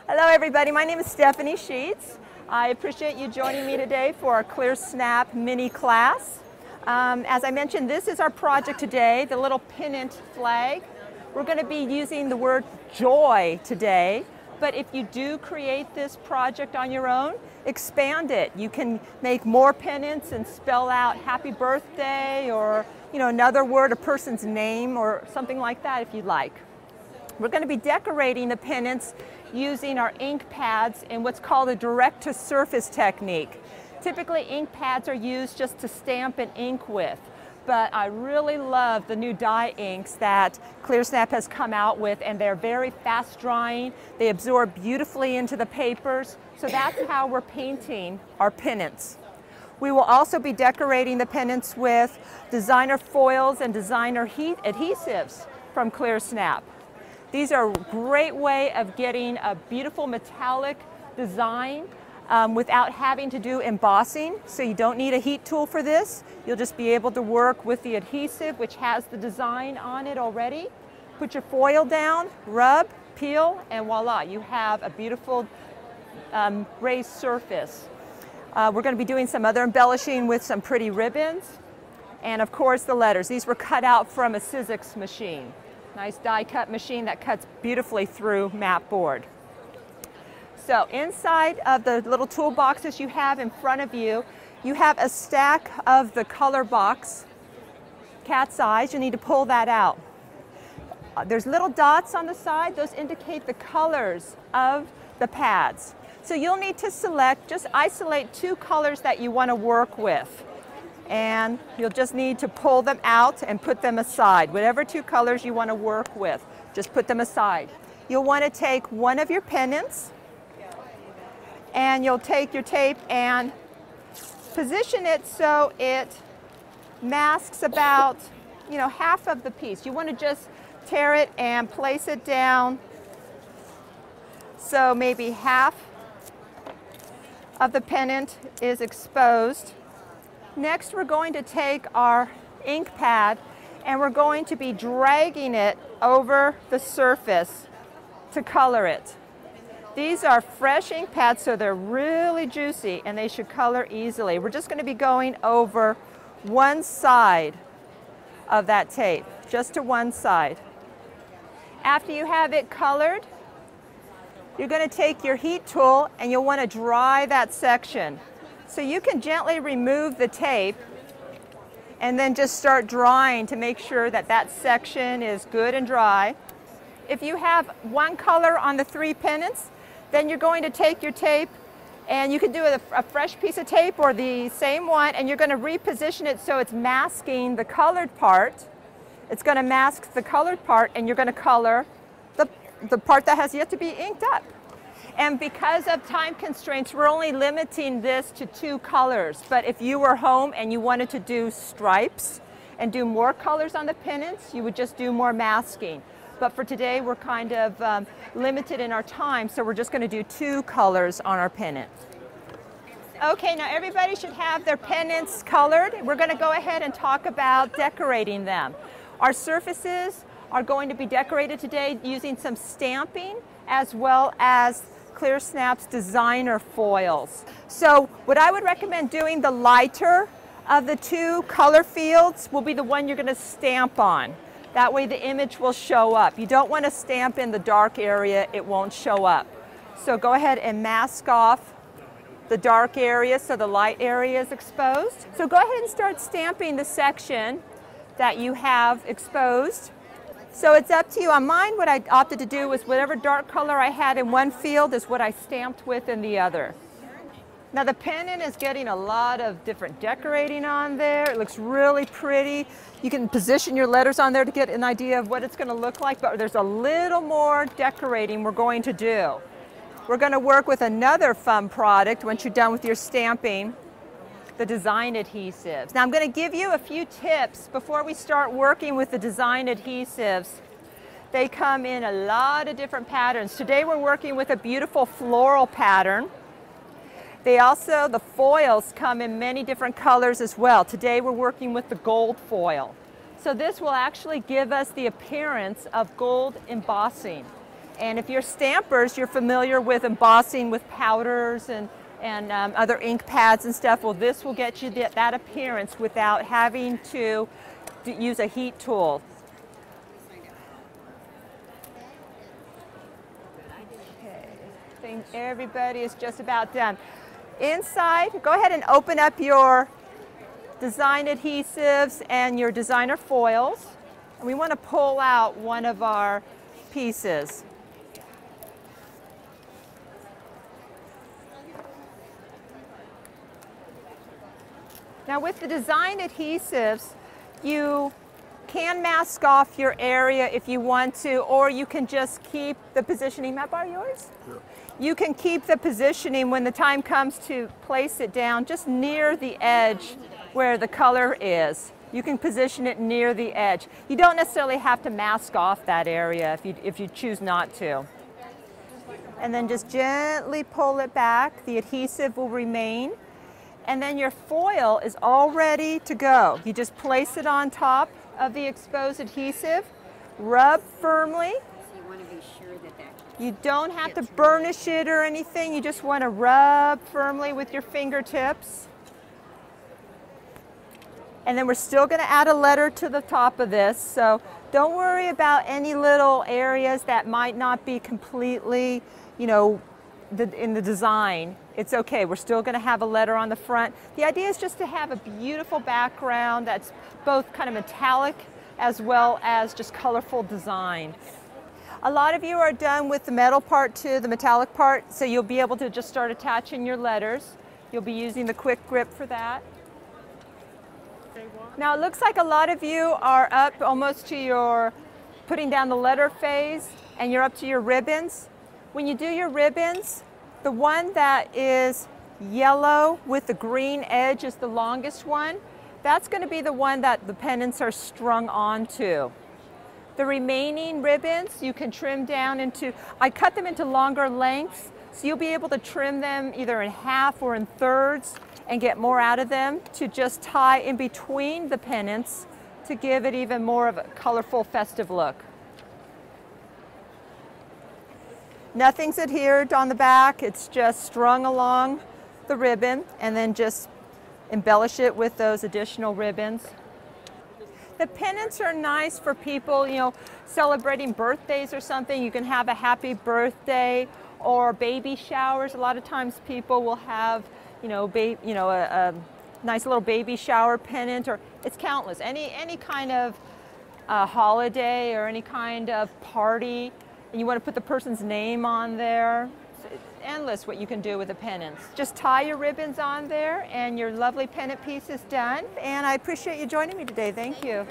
Hello everybody, my name is Stephanie Scheetz. I appreciate you joining me today for our Clear Snap mini class. As I mentioned, this is our project today, the little pennant flag. We're going to be using the word joy today, but if you do create this project on your own, expand it. You can make more pennants and spell out happy birthday or another word, a person's name or something like that if you'd like. We're going to be decorating the pennants using our ink pads in what's called a direct-to-surface technique. Typically, ink pads are used just to stamp and ink with, but I really love the new dye inks that Clear Snap has come out with, and they're very fast drying. They absorb beautifully into the papers, so that's how we're painting our pennants. We will also be decorating the pennants with designer foils and designer heat adhesives from Clear Snap. These are a great way of getting a beautiful metallic design without having to do embossing. So you don't need a heat tool for this. You'll just be able to work with the adhesive, which has the design on it already. Put your foil down, rub, peel, and voila, you have a beautiful raised surface. We're going to be doing some other embellishing with some pretty ribbons. And of course the letters. These were cut out from a Scheetz machine. Nice die cut machine that cuts beautifully through mat board. So inside of the little toolboxes you have in front of you, you have a stack of the color box, cat's eyes. You need to pull that out. There's little dots on the side. Those indicate the colors of the pads. So you'll need to select, just isolate 2 colors that you want to work with. And you'll just need to pull them out and put them aside. Whatever 2 colors you want to work with, just put them aside. You'll want to take one of your pennants and you'll take your tape and position it so it masks about, half of the piece. You want to just tear it and place it down so maybe half of the pennant is exposed. Next, we're going to take our ink pad and we're going to be dragging it over the surface to color it. These are fresh ink pads, so they're really juicy and they should color easily. We're just going to be going over one side of that tape, just to one side. After you have it colored, you're going to take your heat tool and you'll want to dry that section. So you can gently remove the tape and then just start drying to make sure that that section is good and dry. If you have one color on the 3 pennants, then you're going to take your tape and you can do a fresh piece of tape or the same one, and you're going to reposition it so it's masking the colored part. It's going to mask the colored part and you're going to color the part that has yet to be inked up. And because of time constraints, we're only limiting this to 2 colors. But if you were home and you wanted to do stripes and do more colors on the pennants, you would just do more masking. But for today, we're kind of limited in our time, so we're just going to do 2 colors on our pennant. Okay, now everybody should have their pennants colored. We're going to go ahead and talk about decorating them. Our surfaces are going to be decorated today using some stamping as well as Clear Snap's designer foils. So what I would recommend doing, the lighter of the 2 color fields will be the one you're going to stamp on. That way the image will show up. You don't want to stamp in the dark area, it won't show up. So go ahead and mask off the dark area so the light area is exposed. So go ahead and start stamping the section that you have exposed. So it's up to you. On mine, what I opted to do was whatever dark color I had in one field is what I stamped with in the other. Now the pennant is getting a lot of different decorating on there. It looks really pretty. You can position your letters on there to get an idea of what it's going to look like, but there's a little more decorating we're going to do. We're going to work with another fun product once you're done with your stamping, the design adhesives. Now I'm going to give you a few tips before we start working with the design adhesives. They come in a lot of different patterns. Today we're working with a beautiful floral pattern. The foils come in many different colors as well. Today we're working with the gold foil. So this will actually give us the appearance of gold embossing. And if you're stampers, you're familiar with embossing with powders and other ink pads and stuff. Well, this will get you that appearance without having to use a heat tool. Okay, I think everybody is just about done. Inside, go ahead and open up your design adhesives and your designer foils. And we want to pull out one of our pieces. Now with the design adhesives, you can mask off your area if you want to, or you can just keep the positioning. Matt, are yours? Yeah. You can keep the positioning when the time comes to place it down just near the edge where the color is. You can position it near the edge. You don't necessarily have to mask off that area if you choose not to. And then just gently pull it back. The adhesive will remain. And then your foil is all ready to go. You just place it on top of the exposed adhesive, rub firmly. So you want to be sure that you don't have to burnish it or anything. You just want to rub firmly with your fingertips. And then we're still going to add a letter to the top of this. So don't worry about any little areas that might not be completely, you know, in the design. It's okay. We're still going to have a letter on the front. The idea is just to have a beautiful background that's both kind of metallic as well as just colorful design. A lot of you are done with the metal part too, the metallic part, so you'll be able to just start attaching your letters. You'll be using the quick grip for that. Now it looks like a lot of you are up almost to your putting down the letter phase, and you're up to your ribbons. When you do your ribbons, the one that is yellow with the green edge is the longest one. That's going to be the one that the pennants are strung onto. The remaining ribbons you can trim down into, I cut them into longer lengths, so you'll be able to trim them either in half or in thirds and get more out of them to just tie in between the pennants to give it even more of a colorful, festive look. Nothing's adhered on the back, it's just strung along the ribbon, and then just embellish it with those additional ribbons. The pennants are nice for people, you know, celebrating birthdays or something. You can have a happy birthday or baby showers. A lot of times people will have, you know, a nice little baby shower pennant, or it's countless. Any kind of holiday or any kind of party, and you want to put the person's name on there. It's endless what you can do with the pennants. Just tie your ribbons on there and your lovely pennant piece is done. And I appreciate you joining me today. Thank you.